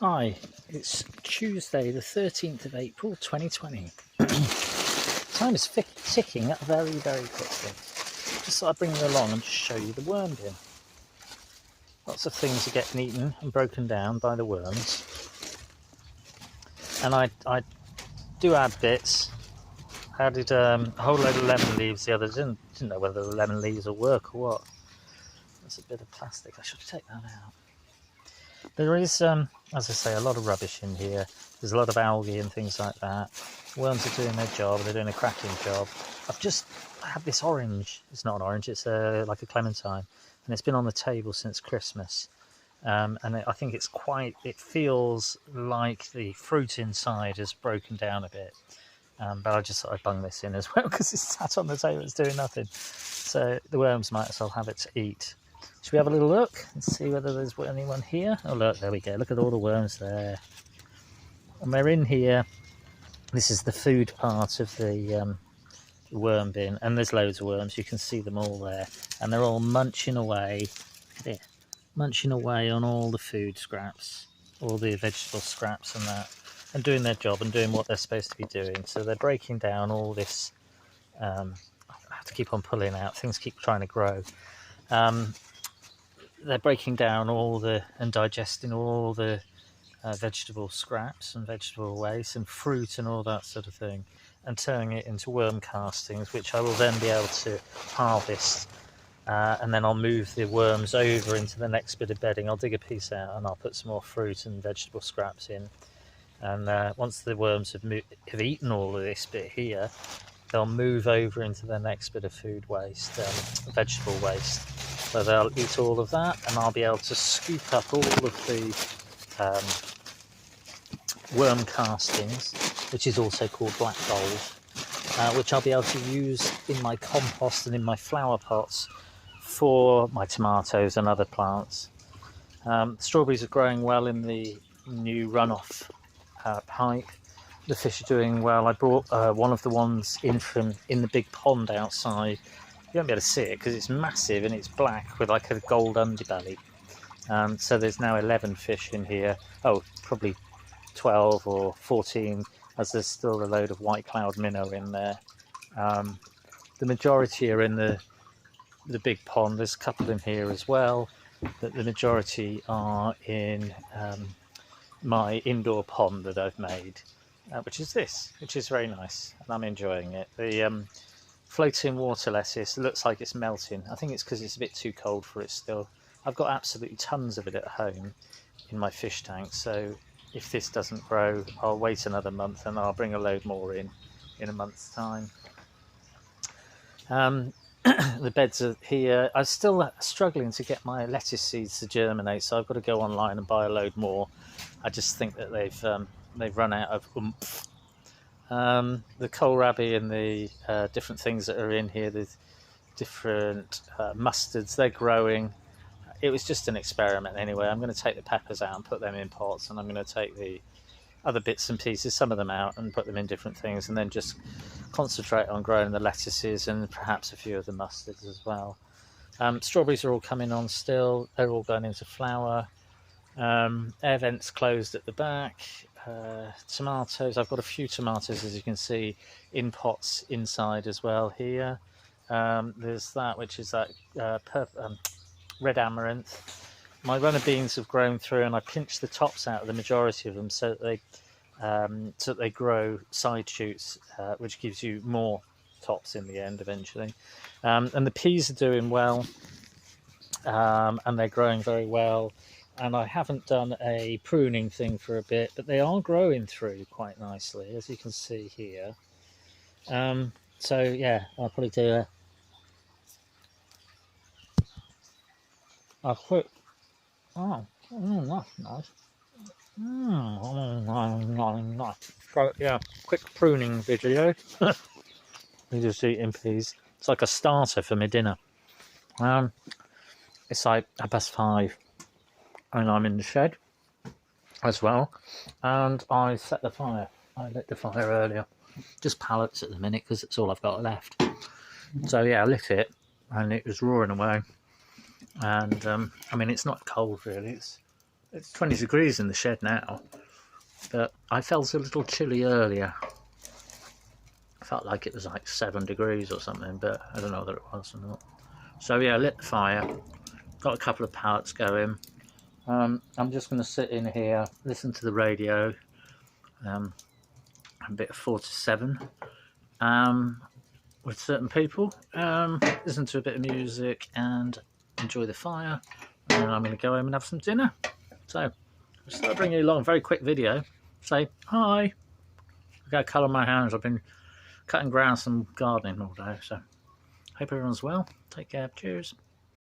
Hi, it's Tuesday the 13th of April 2020. Time is ticking very, very quickly. Just thought I'd bring you along and just show you the worm bin. Lots of things are getting eaten and broken down by the worms. And I do add bits. I added a whole load of lemon leaves the other day. Didn't know whether the lemon leaves will work or what. There's a bit of plastic. I should take that out. There is, as I say, a lot of rubbish in here. There's a lot of algae and things like that. Worms are doing their job. They're doing a cracking job. I've just had this orange. It's not an orange. It's like a clementine, and it's been on the table since Christmas. And I think it's it feels like the fruit inside has broken down a bit. But I just thought I'd bung this in as well because it's sat on the table. It's doing nothing. So the worms might as well have it to eat. Should we have a little look and see whether there's anyone here? Oh, look, there we go. Look at all the worms there. And they're in here. This is the food part of the worm bin. And there's loads of worms. You can see them all there. And they're all munching away. Look at it. Munching away on all the food scraps, all the vegetable scraps and that. And doing their job and doing what they're supposed to be doing. So they're breaking down all this. I have to keep on pulling out. Things keep trying to grow. They're breaking down and digesting all the vegetable scraps and vegetable waste and fruit and all that sort of thing, and turning it into worm castings, which I will then be able to harvest. And then I'll move the worms over into the next bit of bedding. I'll dig a piece out and I'll put some more fruit and vegetable scraps in. And once the worms have eaten all of this bit here, they'll move over into the next bit of food waste, vegetable waste. So they'll eat all of that, and I'll be able to scoop up all of the worm castings, which is also called black gold, which I'll be able to use in my compost and in my flower pots for my tomatoes and other plants. Strawberries are growing well in the new runoff pipe. The fish are doing well. I brought one of the ones in the big pond outside. You won't be able to see it because it's massive and it's black with like a gold underbelly. So there's now 11 fish in here. Oh, probably 12 or 14, as there's still a load of white cloud minnow in there. The majority are in the big pond. There's a couple in here as well, but the majority are in my indoor pond that I've made, which is very nice, and I'm enjoying it. The floating water lettuce looks like it's melting. I think it's because it's a bit too cold for it still. I've got absolutely tons of it at home in my fish tank, so if this doesn't grow, I'll wait another month and I'll bring a load more in a month's time. The beds are here. I'm still struggling to get my lettuce seeds to germinate, so I've got to go online and buy a load more. I just think that they've run out of oomph. The kohlrabi and the different things that are in here, the different mustards, they're growing. It was just an experiment anyway. I'm going to take the peppers out and put them in pots, and I'm going to take the other bits and pieces, some of them out, and put them in different things, and then just concentrate on growing the lettuces and perhaps a few of the mustards as well. Strawberries are all coming on still. They're all going into flower. Air vents closed at the back. Tomatoes, I've got a few tomatoes, as you can see, in pots inside as well here. There's that, which is that red amaranth. My runner beans have grown through, and I pinched the tops out of the majority of them so that they grow side shoots, which gives you more tops in the end eventually. And the peas are doing well, and they're growing very well. And I haven't done a pruning thing for a bit, but they are growing through quite nicely, as you can see here. So yeah, I'll probably do a quick. Oh, that's nice. So yeah, quick pruning video. We just eating peas. It's like a starter for my dinner. It's like 5:30, and I'm in the shed as well, and I set the fire. I lit the fire earlier, just pallets at the minute because it's all I've got left. So yeah, I lit it and it was roaring away, and I mean, it's not cold really, it's It's 20 degrees in the shed now, but I felt a little chilly earlier. I felt like it was like 7 degrees or something, but I don't know whether it was or not. So yeah, lit the fire, got a couple of pallets going. I'm just going to sit in here, listen to the radio, a bit of 4 to 7 with certain people, listen to a bit of music and enjoy the fire, and then I'm going to go home and have some dinner. So I'll bring you along a very quick video. Say hi. I've got a colour in my hands. I've been cutting grass and gardening all day, so hope everyone's well. Take care. Cheers.